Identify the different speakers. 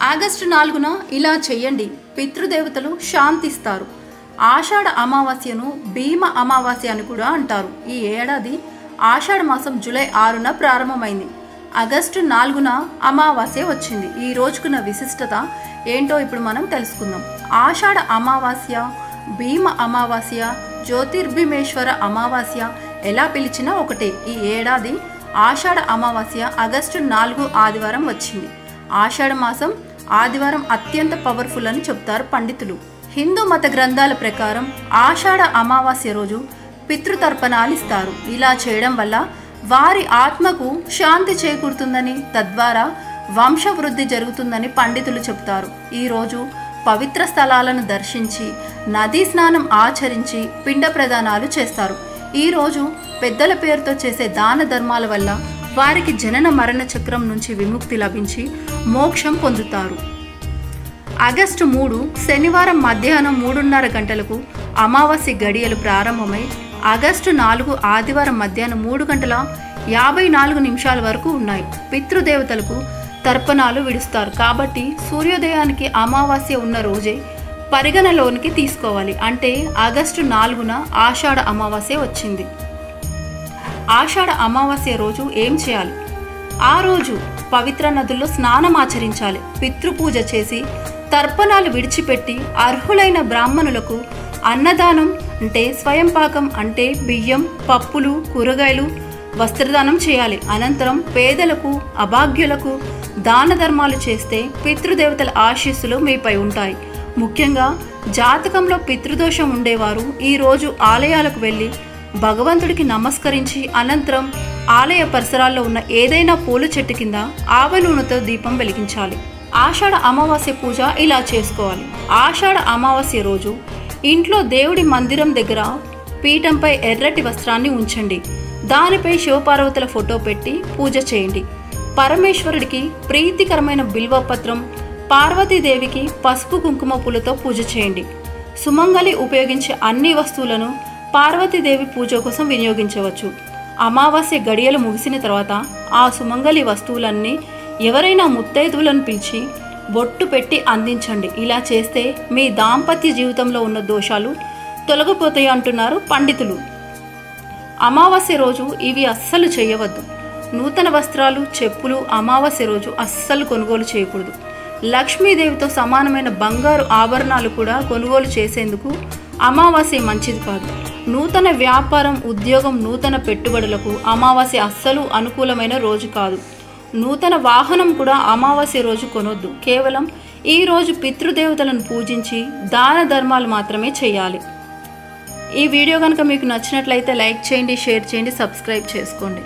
Speaker 1: August 4న ఇలా చేయండి, పితృదేవతలు శాంతిస్తారు. ఆషాఢ అమావాస్యను భీమ అమావాస్య అని కూడా అంటారు. ఈ ఏడాది ఆషాఢ మాసం జూలై 6న ప్రారంభమైంది. ఆగస్టు 4న అమావాస్య వచ్చింది. ఈ రోజుకున్న విశిష్టత ఏంటో ఇప్పుడు మనం తెలుసుకుందాం. ఆషాఢ అమావాస్య, భీమ అమావాస్య, జ్యోతిర్భీమేశ్వర అమావాస్య ఎలా పిలిచినా ఒకటే. ఈ ఏడాది ఆషాఢ అమావాస్య ఆగస్టు 4 ఆదివారం వచ్చింది. ఆషాఢ మాసం ఆదివారం అత్యంత పవర్ఫుల్ అని చెప్తారు పండితులు. హిందూ మత గ్రంథాల ప్రకారం ఆషాఢ అమావాస్య రోజు పితృతర్పణాలు ఇస్తారు. ఇలా చేయడం వల్ల వారి ఆత్మకు శాంతి చేకూరుతుందని, తద్వారా వంశవృద్ధి జరుగుతుందని పండితులు చెప్తారు. ఈరోజు పవిత్ర స్థలాలను దర్శించి నదీ స్నానం ఆచరించి పిండ ప్రదానాలు చేస్తారు. ఈరోజు పెద్దల పేరుతో చేసే దాన ధర్మాల వల్ల వారికి జనన మరణ చక్రం నుంచి విముక్తి లభించి మోక్షం పొందుతారు. ఆగస్టు 3 శనివారం మధ్యాహ్నం 3:30 గంటలకు అమావాస్య గడియలు ప్రారంభమై ఆగస్టు 4 ఆదివారం మధ్యాహ్నం 3:54 వరకు ఉన్నాయి. పితృదేవతలకు తర్పణాలు విడుస్తారు కాబట్టి సూర్యోదయానికి అమావాస్య ఉన్న రోజే పరిగణలోనికి తీసుకోవాలి. అంటే ఆగస్టు 4న ఆషాఢ అమావాస్య వచ్చింది. ఆషాఢ అమావాస్య రోజు ఏం చేయాలి? ఆ రోజు పవిత్ర నదుల్లో స్నానం ఆచరించాలి. పితృపూజ చేసి తర్పణాలు విడిచిపెట్టి అర్హులైన బ్రాహ్మణులకు అన్నదానం అంటే స్వయంపాకం అంటే బియ్యం, పప్పులు, కూరగాయలు, వస్త్రదానం చేయాలి. అనంతరం పేదలకు, అభాగ్యులకు దాన ధర్మాలు చేస్తే పితృదేవతల ఆశీస్సులు మీపై ఉంటాయి. ముఖ్యంగా జాతకంలో పితృదోషం ఉండేవారు ఈరోజు ఆలయాలకు వెళ్ళి భగవంతుడికి నమస్కరించి అనంతరం ఆలయ పరిసరాల్లో ఉన్న ఏదైనా పూల చెట్టు కింద ఆవ నూనెతో దీపం వెలిగించాలి. ఆషాఢ అమావాస్య పూజ ఇలా చేసుకోవాలి. ఆషాఢ అమావాస్య రోజు ఇంట్లో దేవుడి మందిరం దగ్గర పీఠంపై ఎర్రటి వస్త్రాన్ని ఉంచండి. దానిపై శివపార్వతుల ఫోటో పెట్టి పూజ చేయండి. పరమేశ్వరుడికి ప్రీతికరమైన బిల్వపత్రం, పార్వతీదేవికి పసుపు కుంకుమ పూలతో పూజ చేయండి. సుమంగళి ఉపయోగించే అన్ని వస్తువులను పార్వతీదేవి పూజ కోసం వినియోగించవచ్చు. అమావాస్య గడియలు ముగిసిన తర్వాత ఆ సుమంగళి వస్తువులన్నీ ఎవరైనా ముత్తైదువులను పిలిచి బొట్టు పెట్టి అందించండి. ఇలా చేస్తే మీ దాంపత్య జీవితంలో ఉన్న దోషాలు తొలగిపోతాయి అంటున్నారు పండితులు. అమావాస్య రోజు ఇవి అస్సలు చేయవద్దు. నూతన వస్త్రాలు, చెప్పులు అమావాస్య రోజు అస్సలు కొనుగోలు చేయకూడదు. లక్ష్మీదేవితో సమానమైన బంగారు ఆభరణాలు కూడా కొనుగోలు చేసేందుకు అమావాస్య మంచిది కాదు. నూతన వ్యాపారం, ఉద్యోగం, నూతన పెట్టుబడులకు అమావాస్య అస్సలు అనుకూలమైన రోజు కాదు. నూతన వాహనం కూడా అమావాస్య రోజు కొనొద్దు. కేవలం ఈ రోజు పితృదేవతలను పూజించి దాన ధర్మాలు మాత్రమే చేయాలి. ఈ వీడియో కనుక మీకు నచ్చినట్లయితే లైక్ చేయండి, షేర్ చేయండి, సబ్స్క్రైబ్ చేసుకోండి.